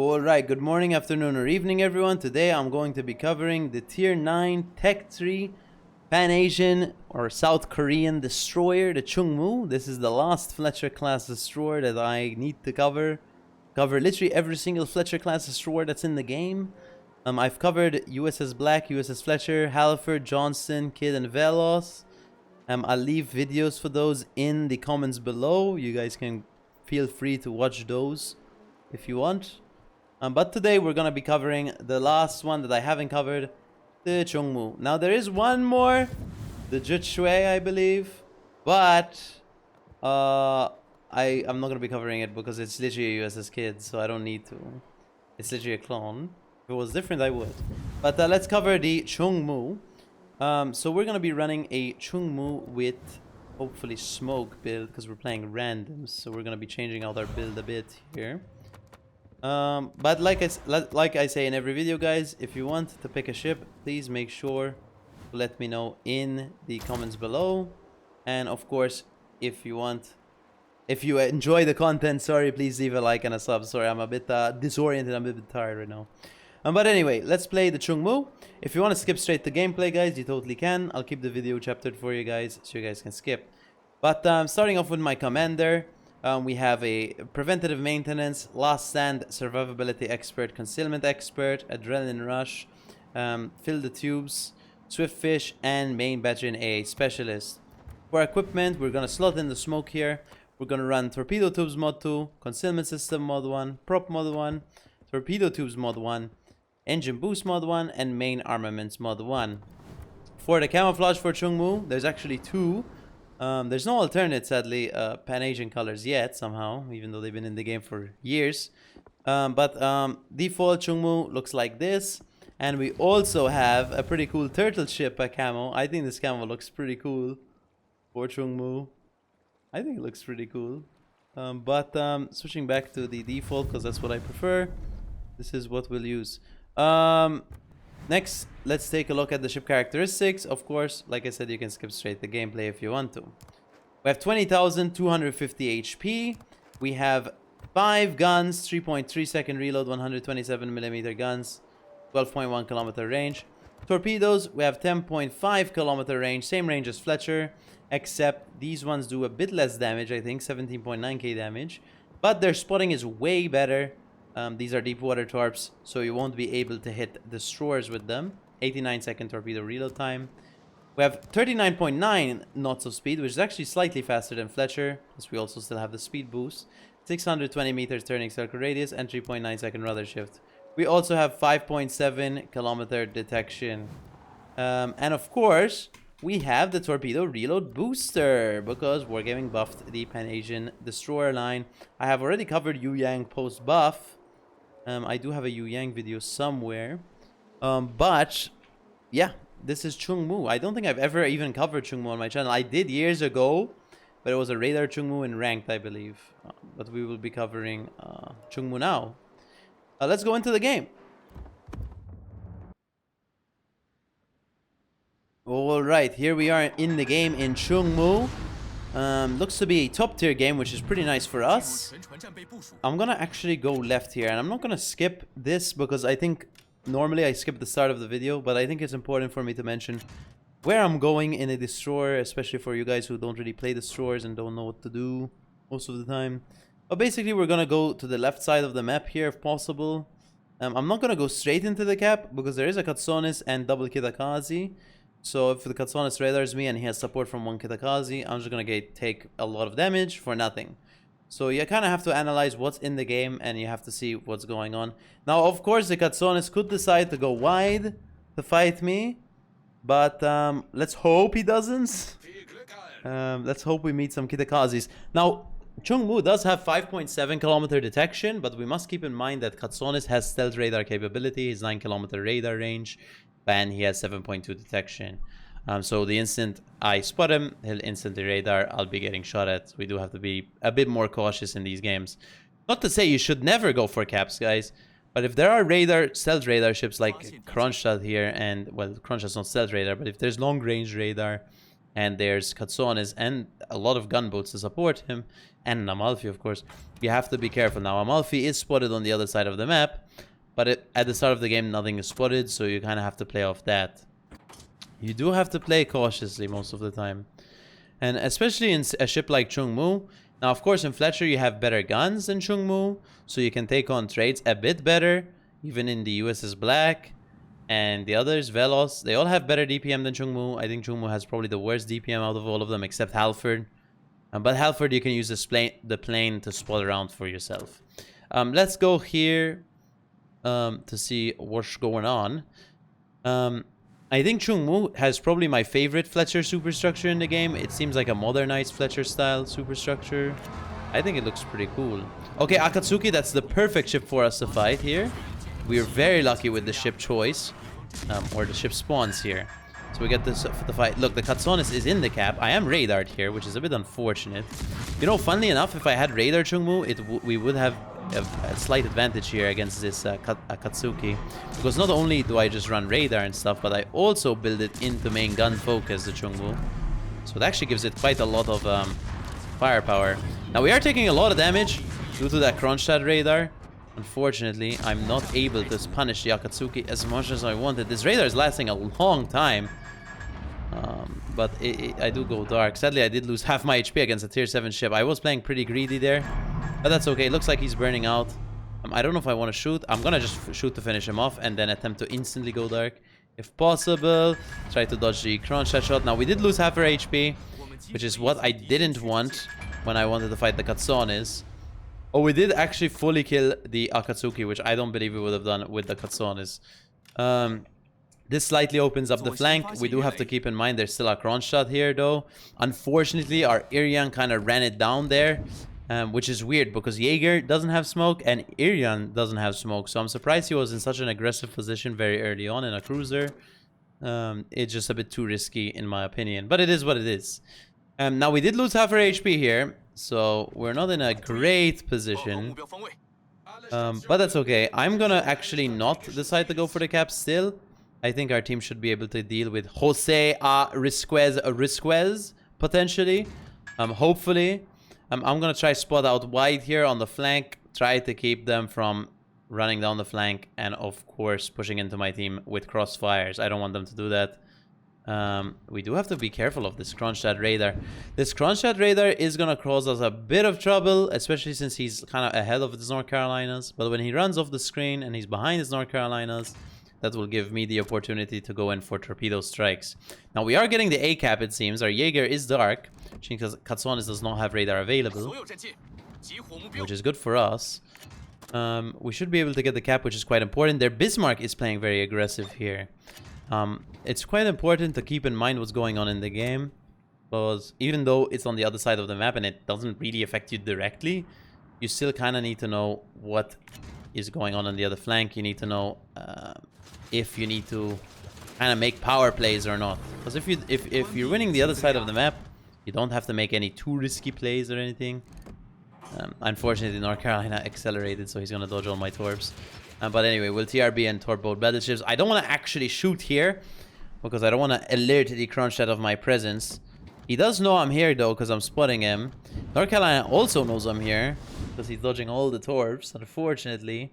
Alright, good morning, afternoon, or evening, everyone. Today I'm going to be covering the Tier 9 Tech 3 Pan-Asian or South Korean destroyer, the Chung Mu. This is the last Fletcher class destroyer that I need to cover. Cover literally every single Fletcher class destroyer that's in the game. I've covered USS Black, USS Fletcher, Halford, Johnston, Kidd, and Velos. I'll leave videos for those in the comments below. You guys can feel free to watch those if you want. But today we're going to be covering the last one that I haven't covered, the Chung Mu. Now there is one more, the Jutshui, I believe. But I'm not going to be covering it because it's literally a USS Kidd, so I don't need to. It's literally a clone. If it was different, I would. But let's cover the Chung Mu. So we're going to be running a Chung Mu with hopefully smoke build because we're playing randoms. So we're going to be changing out our build a bit here. But like I say in every video, guys, if you want to pick a ship, please make sure to let me know in the comments below. And of course, if you enjoy the content, please leave a like and a sub. Sorry, I'm a bit disoriented, I'm a bit tired right now. But anyway, let's play the Chung Mu. If you want to skip straight to gameplay, guys, you totally can. I'll keep the video chaptered for you guys so you guys can skip. But starting off with my commander. We have a preventative maintenance, last stand, survivability expert, concealment expert, adrenaline rush, fill the tubes, swift fish, and main battalion AA specialist. For equipment, we're gonna slot in the smoke here. We're gonna run torpedo tubes mod 2, concealment system mod 1, prop mod 1, torpedo tubes mod 1, engine boost mod 1, and main armaments mod 1. For the camouflage for Chung Mu, there's actually two. There's no alternate, sadly, Pan-Asian colors yet, somehow, even though they've been in the game for years. But default Chung Mu looks like this. And we also have a pretty cool turtle ship camo. I think this camo looks pretty cool for Chung Mu. I think it looks pretty cool. Switching back to the default, because that's what I prefer. This is what we'll use. Next, let's take a look at the ship characteristics. Of course, like I said, you can skip straight the gameplay if you want to. We have 20,250 HP. We have 5 guns, 3.3 second reload, 127mm guns, 12.1 kilometer range. Torpedoes, we have 10.5 kilometer range, same range as Fletcher, except these ones do a bit less damage, I think, 17.9k damage. But their spotting is way better. These are deep water torps, so you won't be able to hit destroyers with them. 89-second torpedo reload time. We have 39.9 knots of speed, which is actually slightly faster than Fletcher, because we also still have the speed boost. 620 meters turning circle radius and 3.9-second rudder shift. We also have 5.7 kilometer detection. And of course, we have the torpedo reload booster, because Wargaming buffed the Pan-Asian destroyer line. I have already covered Yu Yang post buff. I do have a Yu Yang video somewhere. But yeah, this is Chung Mu. I don't think I've ever even covered Chung Mu on my channel. I did years ago, but it was a radar Chung Mu in ranked, I believe. But we will be covering Chung Mu now. Let's go into the game. Alright, here we are in the game in Chung Mu. Looks to be a top tier game, which is pretty nice for us. I'm gonna actually go left here, and I'm not gonna skip this because I think normally I skip the start of the video, but I think it's important for me to mention where I'm going in a destroyer, especially for you guys who don't really play destroyers and don't know what to do most of the time. But basically, we're gonna go to the left side of the map here if possible. I'm not gonna go straight into the cap because there is a Katsonis and double Kitakazi. So if the Katsonis radars me and he has support from one Kitakazi, I'm just gonna take a lot of damage for nothing. So you kind of have to analyze what's in the game and you have to see what's going on. Now, of course, the Katsonis could decide to go wide to fight me. But let's hope he doesn't. Let's hope we meet some Kitakazis. Now, Chung Mu does have 5.7 kilometer detection, but we must keep in mind that Katsonis has stealth radar capability, his 9 kilometer radar range, and he has 7.2 detection. So the instant I spot him, he'll instantly radar. I'll be getting shot at. We do have to be a bit more cautious in these games. Not to say you should never go for caps, guys, but if there are stealth radar ships like Kronstadt here, and well, Kronstadt's not stealth radar, but if there's long range radar, and there's Katsonis and a lot of gunboats to support him, and an Amalfi, of course, you have to be careful. Now, Amalfi is spotted on the other side of the map, but at the start of the game, nothing is spotted, so you kind of have to play off that. You do have to play cautiously most of the time. And especially in a ship like Chung Mu. Now, of course, in Fletcher, you have better guns than Chung Mu, so you can take on trades a bit better, even in the USS Black. And the others, Velos, they all have better DPM than Chung Mu. I think Chung Mu has probably the worst DPM out of all of them, except Halford. But Halford, you can use the plane to spot around for yourself. Let's go here to see what's going on. I think Chung Mu has probably my favorite Fletcher superstructure in the game. It seems like a modernized Fletcher style superstructure. I think it looks pretty cool. Okay, Akatsuki, that's the perfect ship for us to fight here. We're very lucky with the ship choice, or the ship spawns here. So we get this for the fight. Look, the Katsonis is in the cap. I am radared here, which is a bit unfortunate. You know, funnily enough, if I had radar Chung Mu, we would have a slight advantage here against this Akatsuki. Because not only do I just run radar and stuff, but I also build it into main gun focus, the Chung Mu. So it actually gives it quite a lot of firepower. Now, we are taking a lot of damage due to that Kronstadt radar. Unfortunately, I'm not able to punish the Akatsuki as much as I wanted. This radar is lasting a long time. But I do go dark. Sadly, I did lose half my HP against a tier 7 ship. I was playing pretty greedy there. But that's okay. It looks like he's burning out. I don't know if I want to shoot. I'm going to just shoot to finish him off and then attempt to instantly go dark. If possible, try to dodge the Kronstadt shot. Now, we did lose half our HP, which is what I didn't want when I wanted to fight the Katsonis. Oh, we did actually fully kill the Akatsuki, which I don't believe we would have done with the Katsonis. This slightly opens up the flank. We do have to keep in mind there's still a Kronstadt here, though. Unfortunately, our Irian kind of ran it down there, which is weird because Jaeger doesn't have smoke and Irian doesn't have smoke. So I'm surprised he was in such an aggressive position very early on in a cruiser. It's just a bit too risky, in my opinion. But it is what it is. Now, we did lose half our HP here. So we're not in a great position, but that's okay. I'm gonna actually not decide to go for the cap still. I think our team should be able to deal with Jose Risquez potentially. Hopefully. I'm gonna try spot out wide here on the flank. Try to keep them from running down the flank and of course pushing into my team with crossfires. I don't want them to do that. We do have to be careful of this Kronstadt radar. This Kronstadt radar is going to cause us a bit of trouble, especially since he's kind of ahead of his North Carolinas. But when he runs off the screen and he's behind his North Carolinas, that will give me the opportunity to go in for torpedo strikes. Now, we are getting the A cap, it seems. Our Jaeger is dark, because Katsonis does not have radar available, which is good for us. We should be able to get the cap, which is quite important. Their Bismarck is playing very aggressive here. It's quite important to keep in mind what's going on in the game, because even though it's on the other side of the map and it doesn't really affect you directly, you still kind of need to know what is going on the other flank. You need to know if you need to kind of make power plays or not. Because if you're winning the other side of the map, you don't have to make any too risky plays or anything. Unfortunately, North Carolina accelerated, so he's going to dodge all my torps. But anyway, we'll TRB and torp both battleships. I don't want to actually shoot here, because I don't want to alert the Kronstadt of my presence. He does know I'm here, though, because I'm spotting him. North Carolina also knows I'm here, because he's dodging all the torps, unfortunately.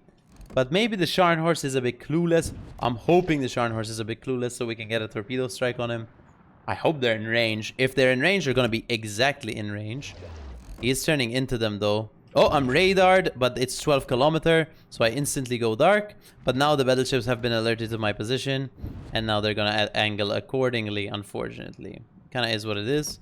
But maybe the Scharnhorst is a bit clueless. I'm hoping the Scharnhorst is a bit clueless, so we can get a torpedo strike on him. I hope they're in range. If they're in range, they're going to be exactly in range. He is turning into them, though. Oh, I'm radared, but it's 12 kilometer, so I instantly go dark. But now the battleships have been alerted to my position, and now they're gonna angle accordingly, unfortunately. Kinda is what it is.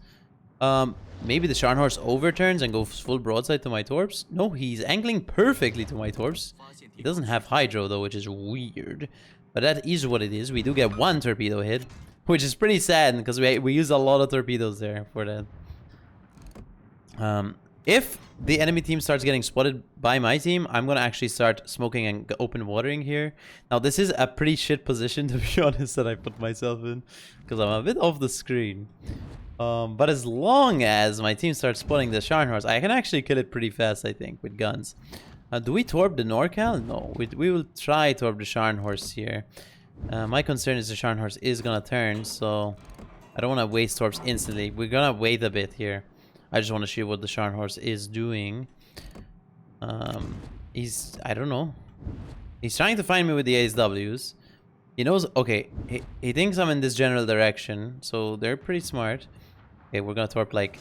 Maybe the Scharnhorst overturns and goes full broadside to my torps. No, he's angling perfectly to my torps. He doesn't have hydro, though, which is weird. But that is what it is. We do get one torpedo hit, which is pretty sad, because we use a lot of torpedoes there for that. If the enemy team starts getting spotted by my team, I'm going to actually start smoking and open watering here. Now, this is a pretty shit position, to be honest, that I put myself in, because I'm a bit off the screen. But as long as my team starts spotting the Scharnhorst, I can actually kill it pretty fast, I think, with guns. Do we torp the NorCal? No, we will try torp the Scharnhorst here. My concern is the Scharnhorst is going to turn, so I don't want to waste torps instantly. We're gonna wait a bit here. I just want to see what the Scharnhorst is doing. I don't know. He's trying to find me with the ASWs. He knows, okay, he thinks I'm in this general direction, so they're pretty smart. Okay, we're gonna torp like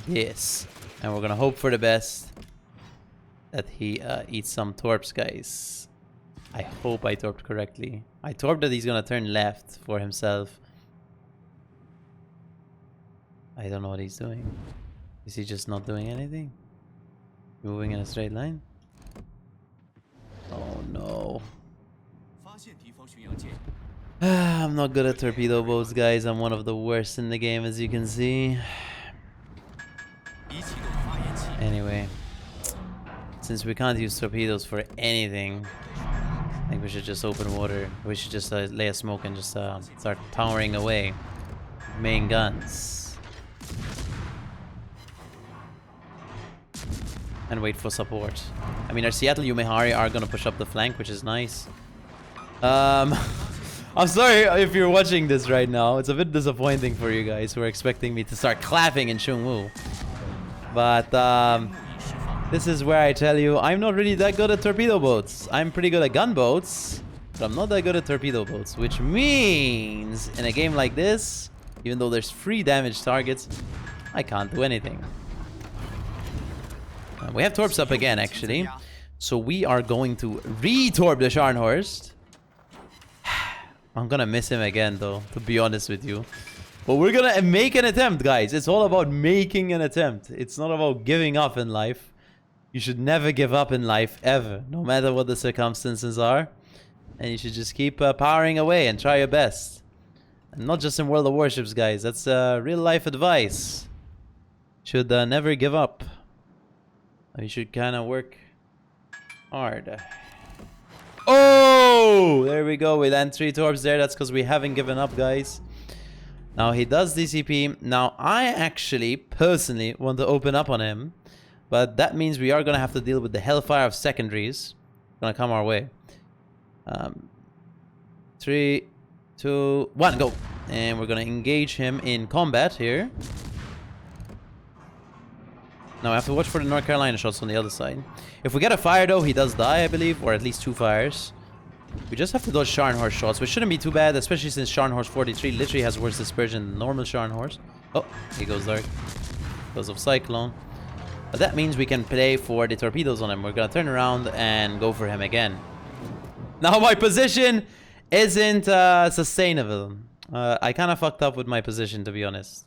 this. And we're gonna hope for the best that he eats some torps, guys. I hope I torped correctly. I torped that he's gonna turn left for himself. I don't know what he's doing. Is he just not doing anything? Moving in a straight line? Oh no. I'm not good at torpedo boats, guys. I'm one of the worst in the game, as you can see. Anyway, since we can't use torpedoes for anything, I think we should just open water. We should just lay a smoke and just start powering away. Main guns. And wait for support. I mean, our Seattle Yumehari are gonna push up the flank, which is nice. I'm sorry if you're watching this right now. It's a bit disappointing for you guys who are expecting me to start clapping in Chung Mu. But this is where I tell you I'm not really that good at torpedo boats. I'm pretty good at gunboats, but I'm not that good at torpedo boats. Which means in a game like this, even though there's free damage targets, I can't do anything. We have torps up again, actually. So we are going to re-torp the Scharnhorst. I'm gonna miss him again, though, to be honest with you. But we're gonna make an attempt, guys. It's all about making an attempt. It's not about giving up in life. You should never give up in life, ever. No matter what the circumstances are. And you should just keep powering away and try your best. And not just in World of Warships, guys. That's real life advice. Should never give up. You should kind of work hard. Oh! There we go. We land 3 torps there. That's because we haven't given up, guys. Now, he does DCP. Now, I actually, personally, want to open up on him. But that means we are going to have to deal with the hellfire of secondaries. Going to come our way. 3, 2, 1, go! And we're going to engage him in combat here. Now I have to watch for the North Carolina shots on the other side. If we get a fire though, he does die, I believe, or at least 2 fires. We just have to dodge Scharnhorst shots, which shouldn't be too bad, especially since Scharnhorst 43 literally has worse dispersion than normal Scharnhorst. Oh, he goes dark because of Cyclone. But that means we can play for the torpedoes on him. We're gonna turn around and go for him again. Now my position isn't sustainable. I kind of fucked up with my position, to be honest.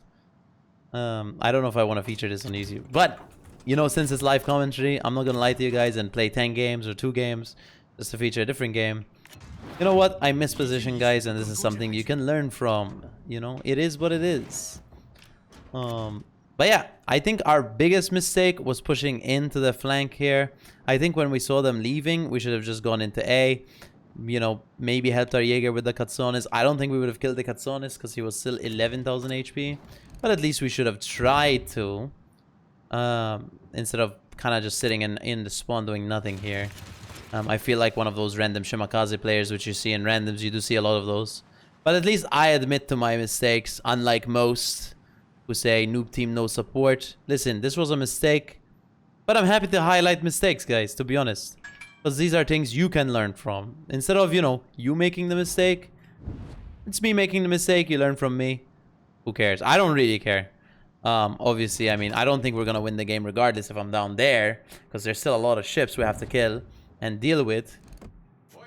I don't know if I want to feature this on YouTube, but you know, since it's live commentary, I'm not gonna lie to you guys and play 10 games or 2 games just to feature a different game. You know what? I miss position, guys, and this is something you can learn from. You know, it is what it is. But yeah, I think our biggest mistake was pushing into the flank here. I think when we saw them leaving, we should have just gone into A. You know, maybe helped our Jaeger with the Katsonis. I don't think we would have killed the Katsonis because he was still 11,000 HP. But at least we should have tried to. Instead of kind of just sitting in the spawn doing nothing here. I feel like one of those random Shimakaze players which you see in randoms. You do see a lot of those. But at least I admit to my mistakes. Unlike most who say noob team no support. Listen, this was a mistake. But I'm happy to highlight mistakes, guys, to be honest. Because these are things you can learn from. Instead of, you know, you making the mistake. It's me making the mistake. You learn from me. Who cares? I don't really care. Obviously, I mean, I don't think we're going to win the game regardless if I'm down there. Because there's still a lot of ships we have to kill and deal with.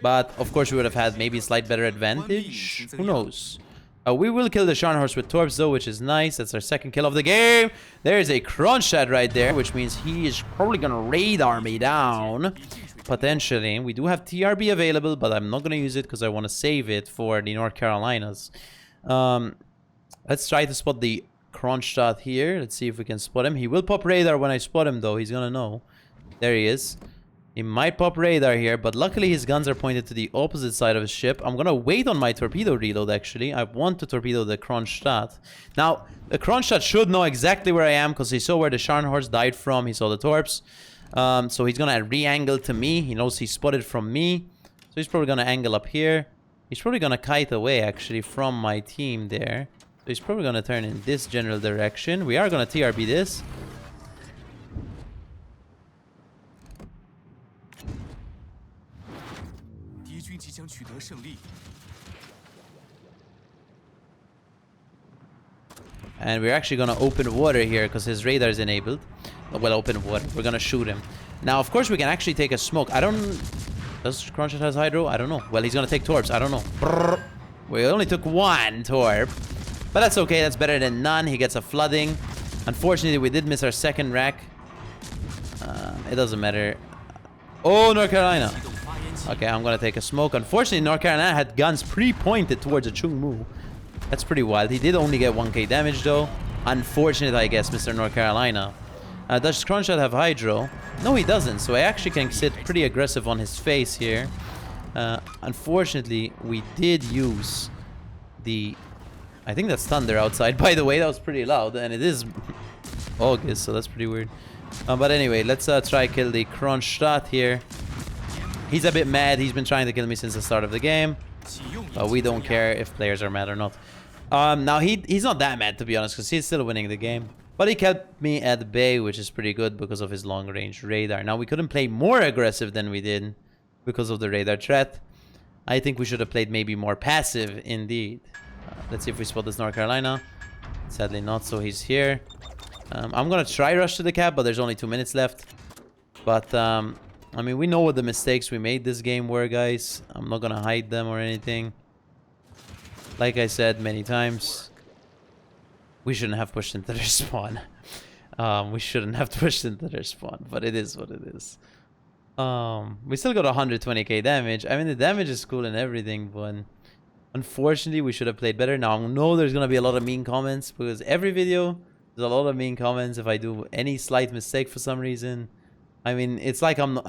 But, of course, we would have had maybe a slight better advantage. Who knows? We will kill the Scharnhorst with torps, though, which is nice. That's our second kill of the game. There is a Kronstadt right there, which means he is probably going to radar me down. Potentially. We do have TRB available, but I'm not going to use it because I want to save it for the North Carolinas. Let's try to spot the Kronstadt here. Let's see if we can spot him. He will pop radar when I spot him, though. He's gonna know. There he is. He might pop radar here, but luckily his guns are pointed to the opposite side of his ship. I'm gonna wait on my torpedo reload, actually. I want to torpedo the Kronstadt. Now, the Kronstadt should know exactly where I am because he saw where the Scharnhorst died from. He saw the torps. So he's gonna re-angle to me. He knows he's spotted from me. So he's probably gonna angle up here. He's probably gonna kite away, actually, from my team there. he's probably gonna turn in this general direction. We are gonna TRB this. And we're actually gonna open water here because his radar is enabled. Well, open water. We're gonna shoot him. Now, of course, we can actually take a smoke. I don't... Does Crunchet has hydro? I don't know. Well, he's gonna take torps. I don't know. Brrr. We only took one torp. But that's okay. That's better than none. He gets a flooding. Unfortunately, we did miss our second rack. It doesn't matter. Oh, North Carolina. Okay, I'm gonna take a smoke. Unfortunately, North Carolina had guns pre-pointed towards a Chung Mu. That's pretty wild. He did only get 1k damage, though. Unfortunate, I guess, Mr. North Carolina. Does Crunchet have hydro? No, he doesn't. So I actually can sit pretty aggressive on his face here. Unfortunately, we did use the... I think that's thunder outside. By the way, that was pretty loud. And it is August, so that's pretty weird. But anyway, let's try kill the Crunchet here. He's a bit mad. He's been trying to kill me since the start of the game. But we don't care if players are mad or not. Now, he's not that mad, to be honest, because he's still winning the game. But he kept me at bay, which is pretty good because of his long-range radar. Now, we couldn't play more aggressive than we did because of the radar threat. I think we should have played maybe more passive, indeed. Let's see if we spot this North Carolina. Sadly not, so he's here. I'm going to try rush to the cap, but there's only 2 minutes left. But, I mean, we know what the mistakes we made this game were, guys. I'm not going to hide them or anything. Like I said many times, we shouldn't have pushed into their spawn. We shouldn't have pushed into their spawn, but it is what it is. We still got 120k damage. I mean, the damage is cool and everything, but unfortunately, we should have played better. Now, I know there's going to be a lot of mean comments because every video, there's a lot of mean comments if I do any slight mistake for some reason. I mean, it's like I'm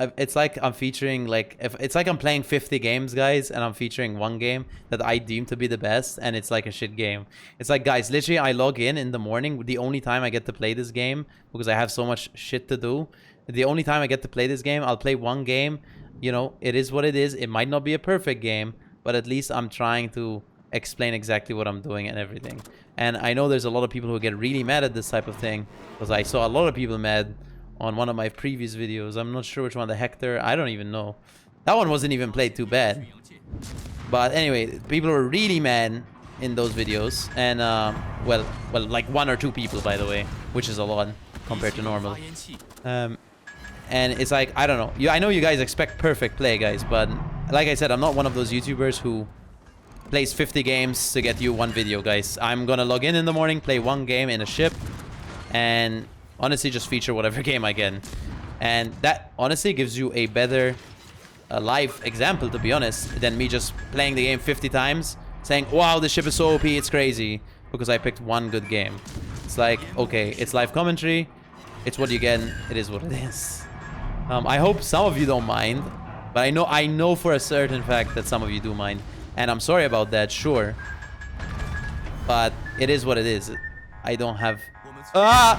featuring, like, it's like I'm playing 50 games, guys, and I'm featuring one game that I deem to be the best, and it's like a shit game. It's like, guys, literally, I log in the morning, the only time I get to play this game, because I have so much shit to do. The only time I get to play this game, I'll play one game. You know, it is what it is. It might not be a perfect game, but at least I'm trying to explain exactly what I'm doing and everything. And I know there's a lot of people who get really mad at this type of thing, because I saw a lot of people mad on one of my previous videos. I'm not sure which one, the Hector. I don't even know. That one wasn't even played too bad. But anyway, people were really mad in those videos. And, well, like 1 or 2 people, by the way, which is a lot compared to normal. And it's like, I don't know. I know you guys expect perfect play, guys, but like I said, I'm not one of those YouTubers who plays 50 games to get you one video, guys. I'm gonna log in the morning, play one game in a ship, and honestly just feature whatever game I get. And that honestly gives you a better live example, to be honest, than me just playing the game 50 times, saying, wow, this ship is so OP, it's crazy, because I picked one good game. It's like, okay, it's live commentary, it's what you get, it is what it is. I hope some of you don't mind, but I know for a certain fact that some of you do mind. And I'm sorry about that, sure. But it is what it is. I don't have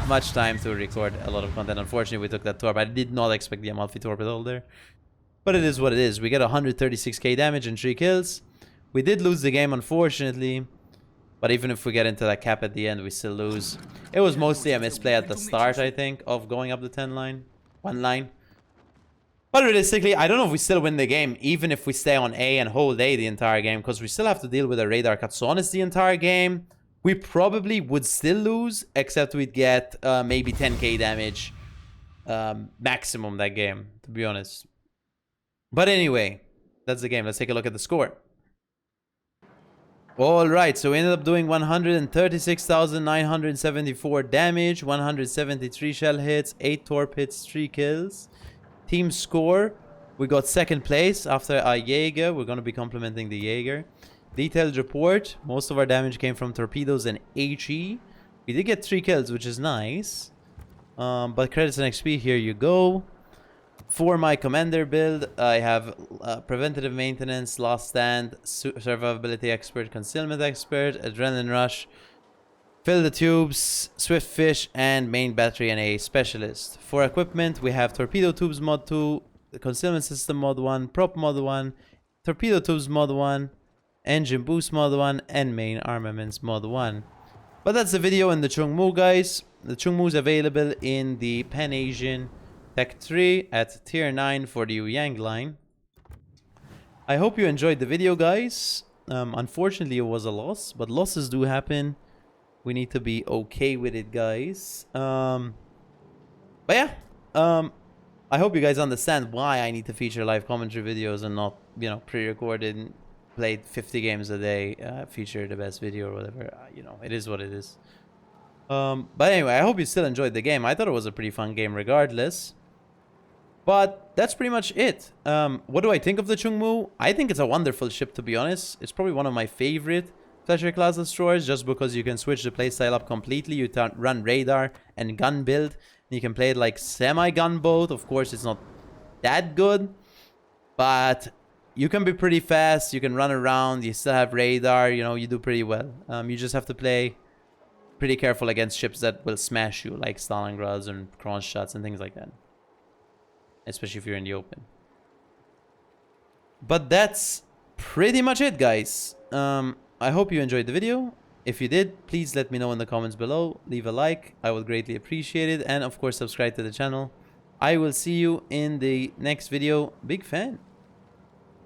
much time to record a lot of content. Unfortunately, we took that torp. I did not expect the Amalfi torp at all there. But it is what it is. We get 136k damage and 3 kills. We did lose the game, unfortunately. But even if we get into that cap at the end, we still lose. It was mostly a misplay at the start, I think, of going up the 10 line. 1 line. But realistically, I don't know if we still win the game, even if we stay on A and hold A the entire game, because we still have to deal with a radar cut. So honestly, the entire game, we probably would still lose, except we'd get maybe 10k damage maximum that game, to be honest. But anyway, that's the game. Let's take a look at the score. Alright, so we ended up doing 136,974 damage, 173 shell hits, 8 torp hits, 3 kills. Team score, we got 2nd place after a Jaeger. We're going to be complimenting the Jaeger. Detailed report, most of our damage came from torpedoes and HE. We did get 3 kills, which is nice. But credits and XP, here you go. For my commander build, I have preventative maintenance, last stand, survivability expert, concealment expert, adrenaline rush, fill the tubes, swift fish, and main battery and a specialist. For equipment, we have torpedo tubes mod 2, the concealment system mod 1, prop mod 1, torpedo tubes mod 1, engine boost mod 1, and main armaments mod 1. But that's the video in the Chung Mu, guys. The Chung Mu is available in the Pan Asian Tech 3 at tier 9 for the Yang line. I hope you enjoyed the video, guys. Unfortunately, it was a loss, but losses do happen. We need to be okay with it, guys. But yeah, I hope you guys understand why I need to feature live commentary videos and not, you know, pre-recorded, played 50 games a day, feature the best video or whatever. You know, it is what it is. But anyway, I hope you still enjoyed the game. I thought it was a pretty fun game regardless. But that's pretty much it. What do I think of the Chung Mu? I think it's a wonderful ship, to be honest. It's probably one of my favorite Fletcher class destroyers, just because you can switch the playstyle up completely. You run radar and gun build. You can play it like semi-gunboat. Of course, it's not that good, but you can be pretty fast. You can run around. You still have radar. You know, you do pretty well. You just have to play pretty careful against ships that will smash you, like Stalingrads and Kronstadts and things like that. Especially if you're in the open. But that's pretty much it, guys. I hope you enjoyed the video. If you did, please let me know in the comments below. Leave a like. I would greatly appreciate it. And of course, subscribe to the channel. I will see you in the next video. Big fan.